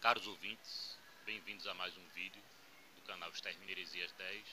Caros ouvintes, bem-vindos a mais um vídeo do canal Extermina Heresias 10.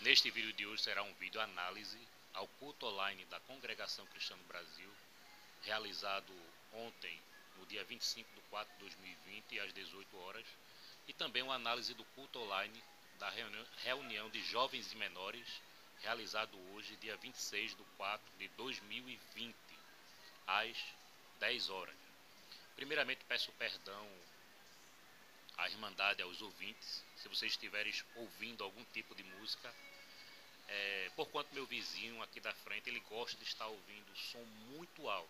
Neste vídeo de hoje será um vídeo análise ao culto online da Congregação Cristã no Brasil, realizado ontem, no dia 25 de 4 de 2020, às 18 horas, e também uma análise do culto online da reunião de jovens e menores, realizado hoje, dia 26 de 4 de 2020, às 10 horas. Primeiramente, peço perdão à Irmandade, aos ouvintes, se vocês estiverem ouvindo algum tipo de música, por quanto meu vizinho aqui da frente, ele gosta de estar ouvindo som muito alto,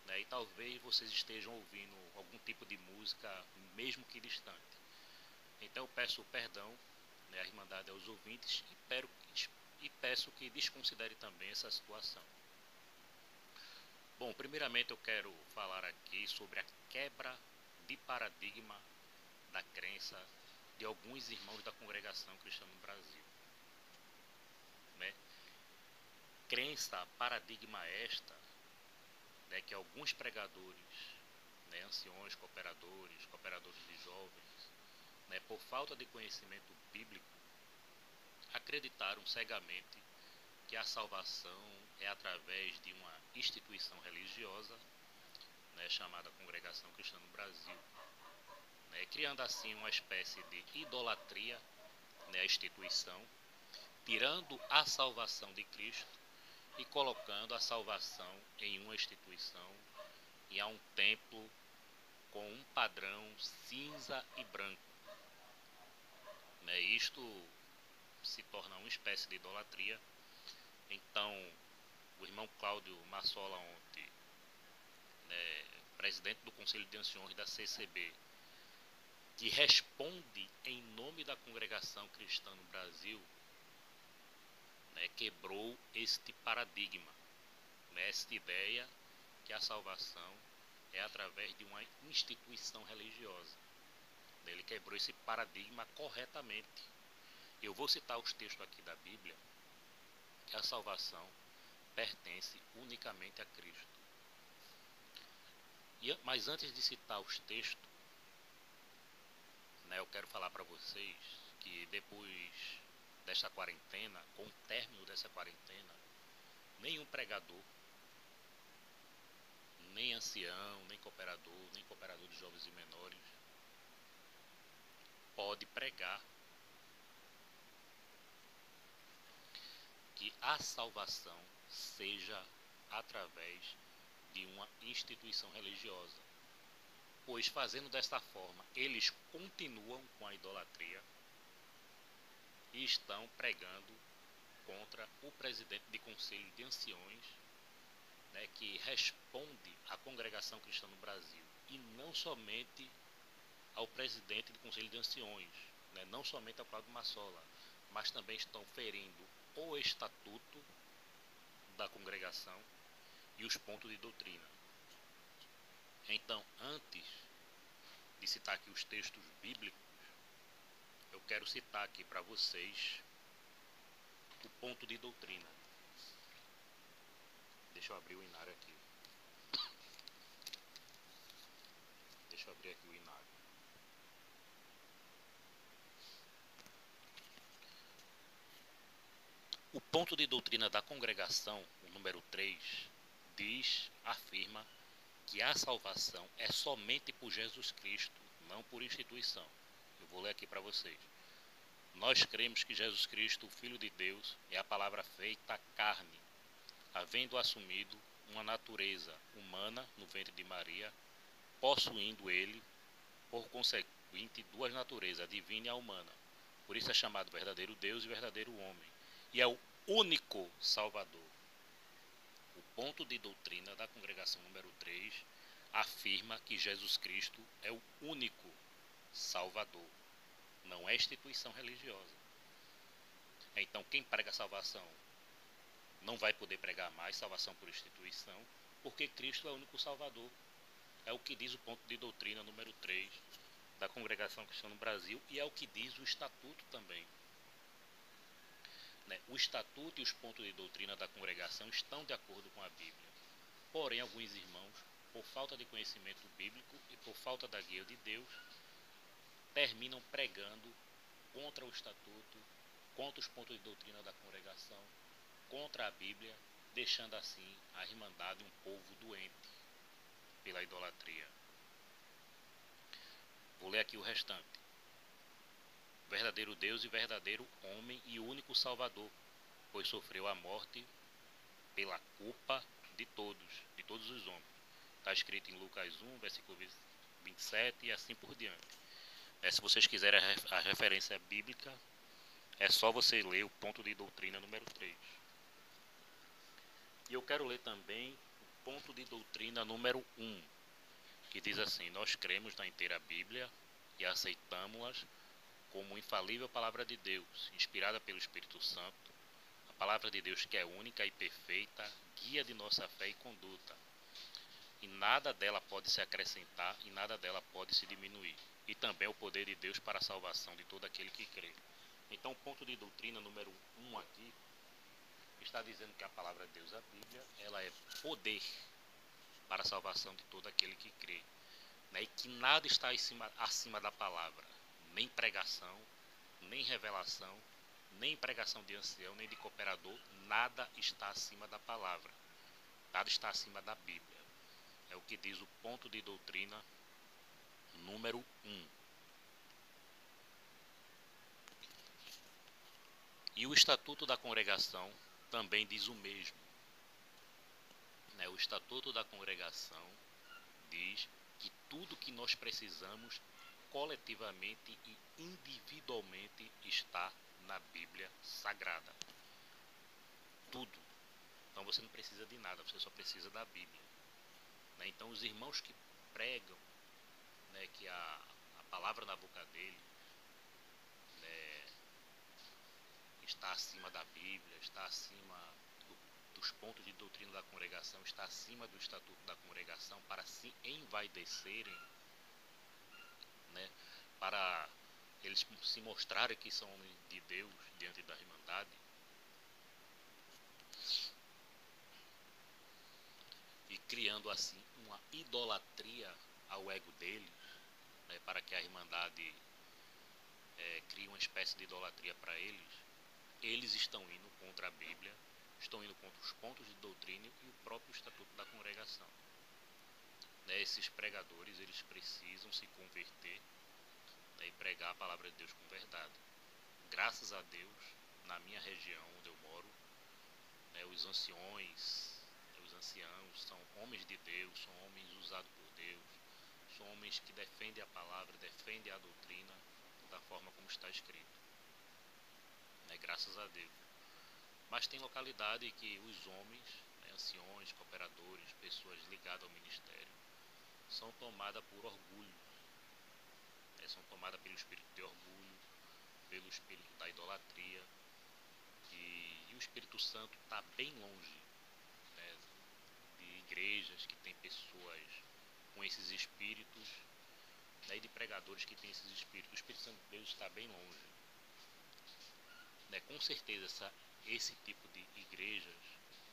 né? E talvez vocês estejam ouvindo algum tipo de música, mesmo que distante. Então eu peço perdão, né, à Irmandade, aos ouvintes, e peço que desconsidere também essa situação. Bom, primeiramente eu quero falar aqui sobre a quebra de paradigma da crença de alguns irmãos da Congregação Cristã no Brasil, né? Crença, paradigma esta, né, que alguns pregadores, né, anciões, cooperadores de jovens, né, por falta de conhecimento bíblico, acreditaram cegamente que a salvação é através de uma instituição religiosa, né, chamada Congregação Cristã no Brasil, né, criando assim uma espécie de idolatria, né, à instituição, tirando a salvação de Cristo e colocando a salvação em uma instituição e a um templo com um padrão cinza e branco, né? Isto se torna uma espécie de idolatria. Então, o irmão Cláudio Massola ontem, né, presidente do Conselho de Anciões da CCB, que responde em nome da Congregação Cristã no Brasil, né, quebrou este paradigma, né, esta ideia que a salvação é através de uma instituição religiosa. Ele quebrou esse paradigma corretamente. Eu vou citar os textos aqui da Bíblia, que a salvação pertence unicamente a Cristo. Mas antes de citar os textos, né, eu quero falar para vocês que depois desta quarentena, com o término dessa quarentena, nenhum pregador, nem ancião, nem cooperador de jovens e menores, pode pregar que a salvação seja através de uma instituição religiosa, pois fazendo desta forma, eles continuam com a idolatria e estão pregando contra o presidente de conselho de anciões, né, que responde à Congregação Cristã no Brasil, e não somente ao presidente do conselho de anciões, né, não somente ao Cláudio Massola, mas também estão ferindo o estatuto da congregação e os pontos de doutrina. Então, antes de citar aqui os textos bíblicos, eu quero citar aqui para vocês o ponto de doutrina. Deixa eu abrir o inário aqui. Deixa eu abrir aqui o inário. O ponto de doutrina da congregação, o número 3, afirma que a salvação é somente por Jesus Cristo, não por instituição. Eu vou ler aqui para vocês. Nós cremos que Jesus Cristo, o Filho de Deus, é a palavra feita carne, havendo assumido uma natureza humana no ventre de Maria, possuindo ele, por conseguinte, duas naturezas, a divina e a humana. Por isso é chamado verdadeiro Deus e verdadeiro homem. E é o único Salvador. O ponto de doutrina da congregação número 3 afirma que Jesus Cristo é o único Salvador. Não é instituição religiosa. Então, quem prega salvação não vai poder pregar mais salvação por instituição, porque Cristo é o único Salvador. É o que diz o ponto de doutrina número 3 da Congregação Cristã no Brasil, e é o que diz o estatuto também. O estatuto e os pontos de doutrina da congregação estão de acordo com a Bíblia. Porém, alguns irmãos por falta de conhecimento bíblico e por falta da guia de Deus, terminam pregando contra o estatuto, contra os pontos de doutrina da congregação, contra a Bíblia, deixando assim a Irmandade um povo doente pela idolatria. Vou ler aqui o restante. Verdadeiro Deus e verdadeiro homem e único Salvador, pois sofreu a morte pela culpa de todos os homens. Está escrito em Lucas 1, versículo 27 e assim por diante. Se vocês quiserem a referência bíblica, é só você ler o ponto de doutrina número 3. E eu quero ler também o ponto de doutrina número 1, que diz assim: nós cremos na inteira Bíblia e aceitamos-las como infalível palavra de Deus, inspirada pelo Espírito Santo, a palavra de Deus que é única e perfeita, guia de nossa fé e conduta. E nada dela pode se acrescentar e nada dela pode se diminuir. E também o poder de Deus para a salvação de todo aquele que crê. Então, o ponto de doutrina número 1 aqui está dizendo que a palavra de Deus, a Bíblia, ela é poder para a salvação de todo aquele que crê. Né? E que nada está acima da palavra, nem pregação, nem revelação, nem pregação de ancião, nem de cooperador, nada está acima da palavra, nada está acima da Bíblia. É o que diz o ponto de doutrina número 1. E o Estatuto da Congregação também diz o mesmo. O Estatuto da Congregação diz que tudo que nós precisamos coletivamente e individualmente está na Bíblia Sagrada. Tudo. Então você não precisa de nada, você só precisa da Bíblia. Então os irmãos que pregam que a palavra na boca dele está acima da Bíblia, está acima dos pontos de doutrina da congregação, está acima do estatuto da congregação, para se envaidecerem, para eles se mostrarem que são homens de Deus diante da Irmandade, e criando assim uma idolatria ao ego deles, para que a Irmandade crie uma espécie de idolatria para eles estão indo contra a Bíblia, estão indo contra os pontos de doutrina e o próprio estatuto da congregação. Esses pregadores, eles precisam se converter e pregar a palavra de Deus com verdade. Graças a Deus, na minha região onde eu moro, os anciões, os anciãos são homens de Deus, são homens usados por Deus, são homens que defendem a palavra, defendem a doutrina da forma como está escrito. Graças a Deus. Mas tem localidade que os homens, anciões, cooperadores, pessoas ligadas ao ministério, são tomadas por orgulho, são tomadas pelo espírito de orgulho, pelo espírito da idolatria, e o Espírito Santo está bem longe de igrejas que tem pessoas com esses espíritos, e de pregadores que têm esses espíritos. O Espírito Santo de Deus está bem longe. Com certeza esse tipo de igrejas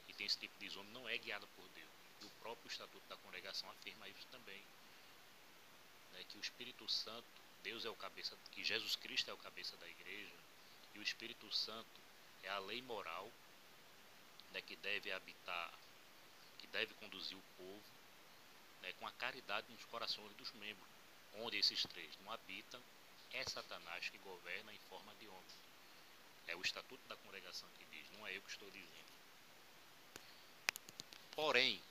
que tem esse tipo de homem não é guiada por Deus. E o próprio Estatuto da Congregação afirma isso também. Que o Espírito Santo, Deus é o cabeça, que Jesus Cristo é o cabeça da igreja, e o Espírito Santo é a lei moral que deve habitar, que deve conduzir o povo com a caridade nos corações dos membros. Onde esses três não habitam, é Satanás que governa em forma de homem. É o Estatuto da Congregação que diz, não é eu que estou dizendo. Porém,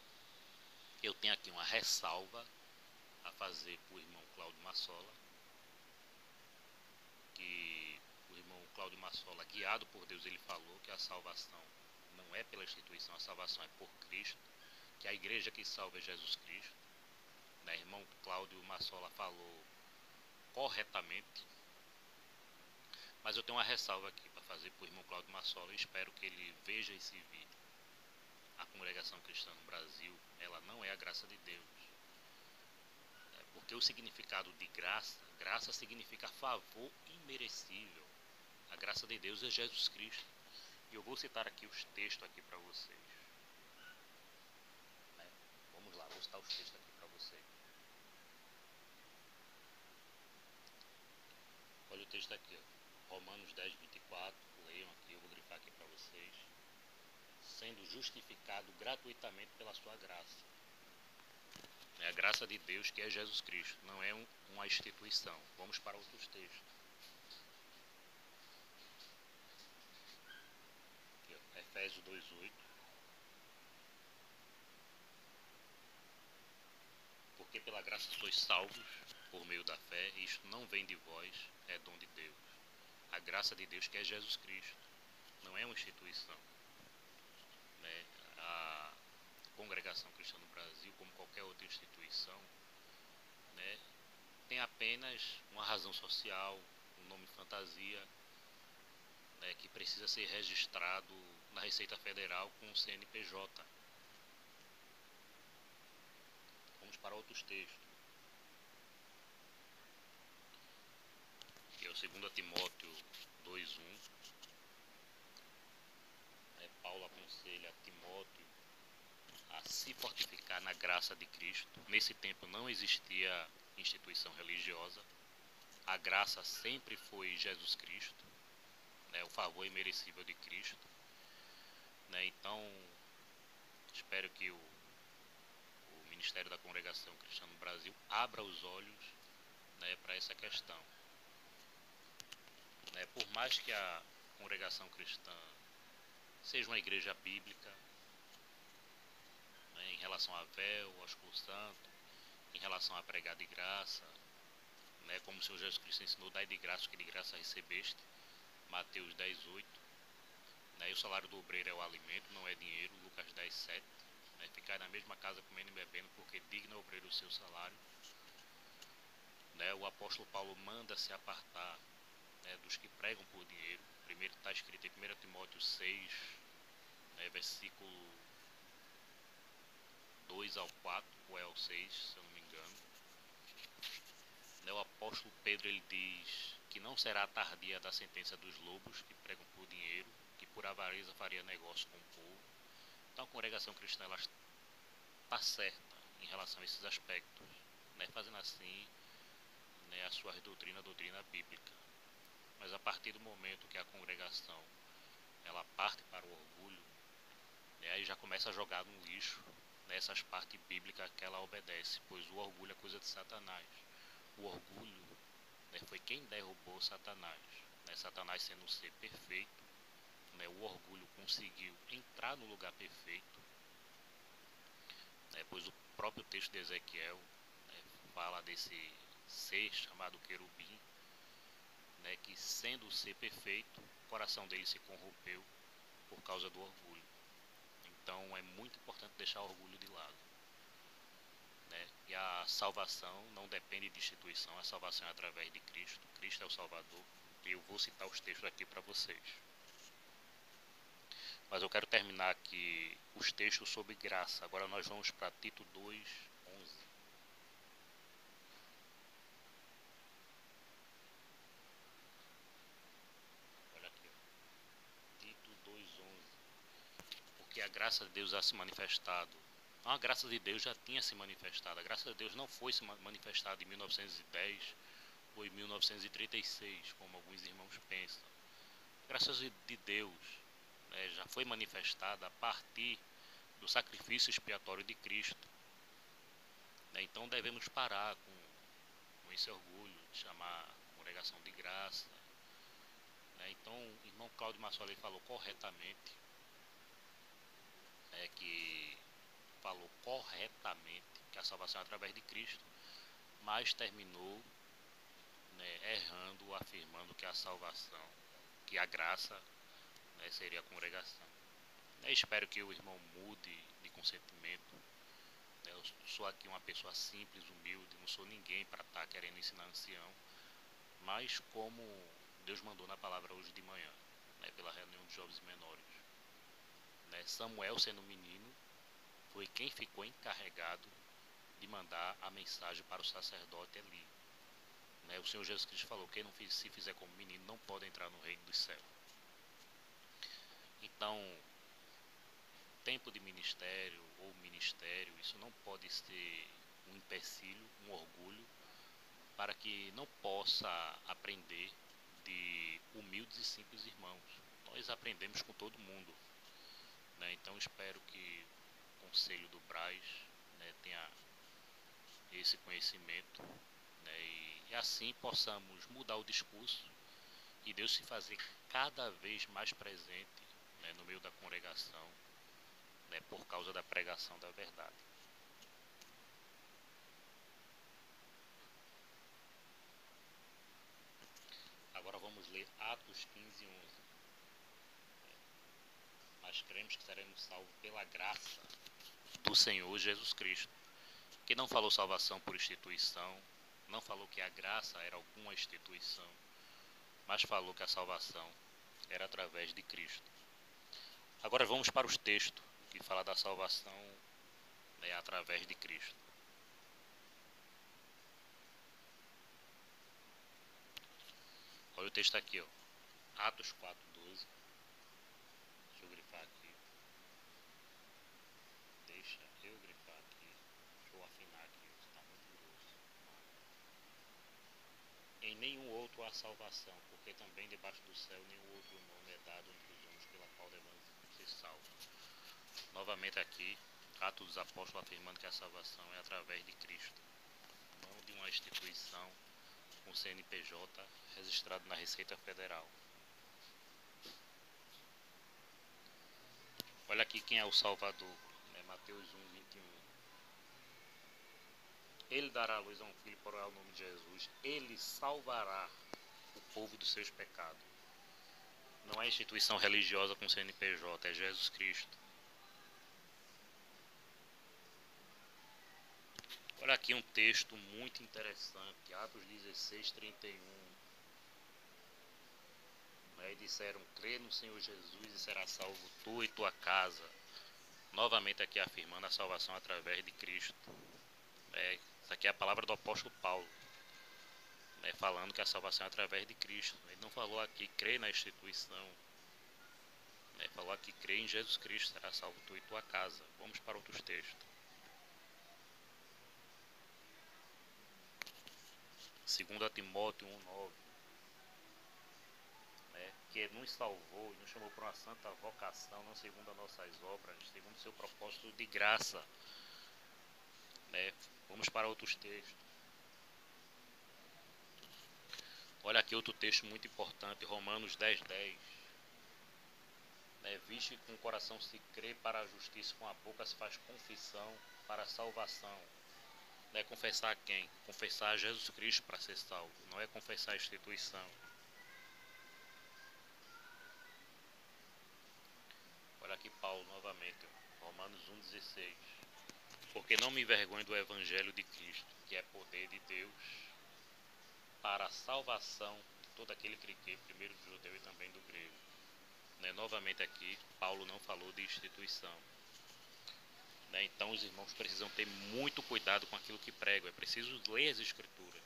eu tenho aqui uma ressalva a fazer para o irmão Cláudio Massola, que o irmão Cláudio Massola, guiado por Deus, ele falou que a salvação não é pela instituição, a salvação é por Cristo, que a igreja que salva é Jesus Cristo. Irmão Cláudio Massola falou corretamente, mas eu tenho uma ressalva aqui para fazer para o irmão Cláudio Massola, e espero que ele veja esse vídeo. A congregação cristã no Brasil, ela não é a graça de Deus. Porque o significado de graça significa favor imerecível. A graça de Deus é Jesus Cristo. E eu vou citar aqui os textos aqui para vocês. Vamos lá, vou citar os textos aqui para vocês. Olha o texto aqui, ó. Romanos 10:24, leiam aqui, eu vou grifar aqui para vocês. Sendo justificado gratuitamente pela sua graça. É a graça de Deus, que é Jesus Cristo, não é uma instituição. Vamos para outros textos. Aqui, ó, Efésios 2:8. Porque pela graça sois salvos por meio da fé, e isto não vem de vós, é dom de Deus. A graça de Deus, que é Jesus Cristo, não é uma instituição. Né? A Congregação Cristã no Brasil, como qualquer outra instituição, né, tem apenas uma razão social, um nome fantasia, né, que precisa ser registrado na Receita Federal com o CNPJ. Vamos para outros textos. Que é o 2 Timóteo 2:1. Paulo aconselha Timóteo a se fortificar na graça de Cristo. Nesse tempo não existia instituição religiosa. A graça sempre foi Jesus Cristo, né, o favor imerecível de Cristo. Né, então, espero que o Ministério da Congregação Cristã no Brasil abra os olhos, né, para essa questão. Né, por mais que a Congregação Cristã seja uma igreja bíblica, né, em relação a véu, ósculo santo, em relação a pregar de graça, né, como o Senhor Jesus Cristo ensinou, dai de graça o que de graça recebeste, Mateus 10:8. Né, e o salário do obreiro é o alimento, não é dinheiro, Lucas 10:7. Né, ficar na mesma casa comendo e bebendo, porque digno é o obreiro o seu salário. Né, o apóstolo Paulo manda se apartar, né, dos que pregam por dinheiro. Primeiro está escrito em 1 Timóteo 6, né, versículo 2-4, ou é ao 6, se eu não me engano. Né, o apóstolo Pedro, ele diz que não será tardia da sentença dos lobos que pregam por dinheiro, que por avareza faria negócio com o povo. Então a congregação cristã está certa em relação a esses aspectos, né, fazendo assim, né, a sua doutrina, a doutrina bíblica. Mas a partir do momento que a congregação ela parte para o orgulho, né, aí já começa a jogar no lixo nessas partes bíblicas que ela obedece, pois o orgulho é coisa de Satanás. O orgulho, né, foi quem derrubou Satanás. Né, Satanás sendo um ser perfeito, né, o orgulho conseguiu entrar no lugar perfeito, né, pois o próprio texto de Ezequiel, né, fala desse ser chamado querubim, né, que sendo o ser perfeito, o coração dele se corrompeu por causa do orgulho. Então é muito importante deixar o orgulho de lado. Né? E a salvação não depende de instituição, a salvação é através de Cristo. Cristo é o Salvador. E eu vou citar os textos aqui para vocês. Mas eu quero terminar aqui os textos sobre graça. Agora nós vamos para Tito 2:11. Olha aqui, ó. Tito 2:11. Porque a graça de Deus já se manifestado. A graça de Deus já tinha se manifestado. A graça de Deus não foi se manifestada em 1910 ou em 1936, como alguns irmãos pensam. A graça de Deus, né, já foi manifestada a partir do sacrifício expiatório de Cristo. Né, então devemos parar com esse orgulho de chamar a congregação de graça. Né, então o irmão Cláudio Massoli falou corretamente, que falou corretamente que a salvação é através de Cristo, mas terminou, né, errando, afirmando que a salvação, que a graça, né, seria a congregação. Espero que o irmão mude de consentimento. Eu sou aqui uma pessoa simples, humilde, não sou ninguém para estar querendo ensinar ancião, mas como Deus mandou na palavra hoje de manhã, né, pela reunião de jovens menores. Né, Samuel, sendo menino, foi quem ficou encarregado de mandar a mensagem para o sacerdote Eli. Né, o Senhor Jesus Cristo falou: quem não se fizer como menino não pode entrar no reino dos céus. Então, tempo de ministério ou ministério, isso não pode ser um empecilho, um orgulho, para que não possa aprender de humildes e simples irmãos. Nós aprendemos com todo mundo, né? Então espero que o Conselho do Braz, né, tenha esse conhecimento, né, e assim possamos mudar o discurso e Deus se fazer cada vez mais presente, né, no meio da congregação, né, por causa da pregação da verdade. Agora vamos ler Atos 15, 11. Mas cremos que seremos salvos pela graça do Senhor Jesus Cristo, que não falou salvação por instituição, não falou que a graça era alguma instituição, mas falou que a salvação era através de Cristo. Agora vamos para os textos que falam da salvação, né, através de Cristo. Olha o texto aqui, ó. Atos 4:12. Deixa eu grifar aqui. Deixa eu grifar aqui. Deixa eu afinar aqui, está muito grosso. Em nenhum outro há salvação, porque também debaixo do céu nenhum outro nome é dado entre os homens pela qual devemos ser salvos. Novamente aqui, Atos dos Apóstolos afirmando que a salvação é através de Cristo, não de uma instituição com CNPJ registrado na Receita Federal. Olha aqui quem é o Salvador, né? Mateus 1:21. Ele dará a luz a um filho, porá o nome de Jesus. Ele salvará o povo dos seus pecados. Não é instituição religiosa com CNPJ, é Jesus Cristo. Olha aqui um texto muito interessante, Atos 16:31. E disseram: crê no Senhor Jesus e será salvo tu e tua casa. Novamente aqui afirmando a salvação através de Cristo. Isso aqui é a palavra do apóstolo Paulo, né, falando que a salvação é através de Cristo. Ele não falou aqui crê na instituição, né, falou aqui crê em Jesus Cristo, será salvo tu e tua casa. Vamos para outros textos. 2 Timóteo 1:9, né, que nos salvou e nos chamou para uma santa vocação, não segundo as nossas obras, segundo o seu propósito de graça. Né. Vamos para outros textos. Olha aqui outro texto muito importante, Romanos 10:10. Visto que com o coração se crê para a justiça, com a boca se faz confissão para a salvação. Não é confessar a quem? Confessar a Jesus Cristo para ser salvo, não é confessar a instituição. Olha aqui Paulo novamente, Romanos 1:16. Porque não me envergonho do evangelho de Cristo, que é poder de Deus para a salvação de todo aquele que crê, primeiro do judeu e também do grego. Novamente aqui, Paulo não falou de instituição. Então os irmãos precisam ter muito cuidado com aquilo que pregam, é preciso ler as escrituras.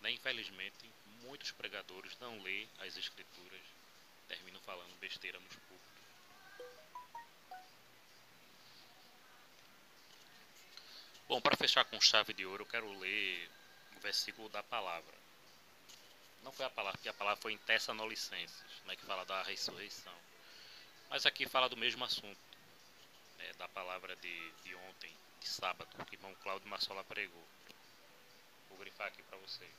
Infelizmente, muitos pregadores não lêem as escrituras, terminam falando besteira nos púlpitos. Bom, para fechar com chave de ouro, eu quero ler o versículo da palavra. Não foi a palavra, porque a palavra foi em Tessalonicenses, que fala da ressurreição. Mas aqui fala do mesmo assunto, da palavra de ontem, de sábado, que o irmão Cláudio Massola pregou. Vou grifar aqui para vocês.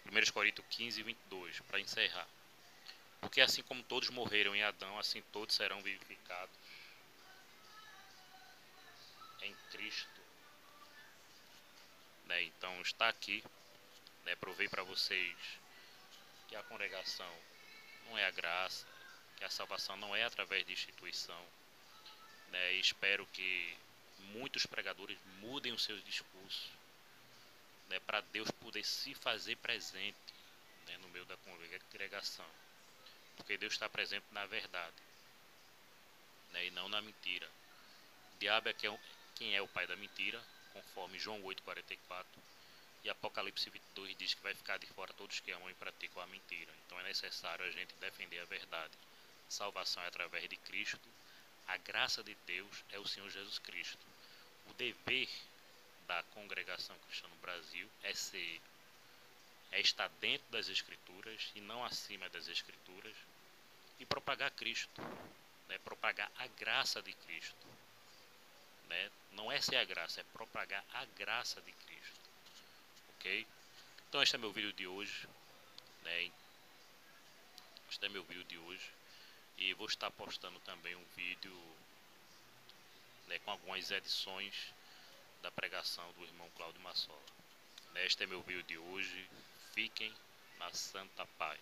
1 Coríntios 15:22, para encerrar. Porque assim como todos morreram em Adão, assim todos serão vivificados em Cristo. Então está aqui, provei para vocês que a congregação não é a graça, que a salvação não é através de instituição. E espero que muitos pregadores mudem os seus discursos, para Deus poder se fazer presente, no meio da congregação. Porque Deus está presente na verdade, e não na mentira. O diabo é quem é o pai da mentira, conforme João 8:44, e Apocalipse 22 diz que vai ficar de fora todos que amam e praticam a mentira. Então é necessário a gente defender a verdade. Salvação é através de Cristo, A graça de Deus é o Senhor Jesus Cristo. O dever da congregação cristã no Brasil é estar dentro das Escrituras e não acima das Escrituras e propagar Cristo, né? Propagar a graça de Cristo, né? Não é ser a graça, é propagar a graça de Cristo, ok? Então este é meu vídeo de hoje, né? Este é meu vídeo de hoje e vou estar postando também um vídeo, né, com algumas edições da pregação do irmão Cláudio Massola. Este é meu vídeo de hoje. Fiquem na santa paz.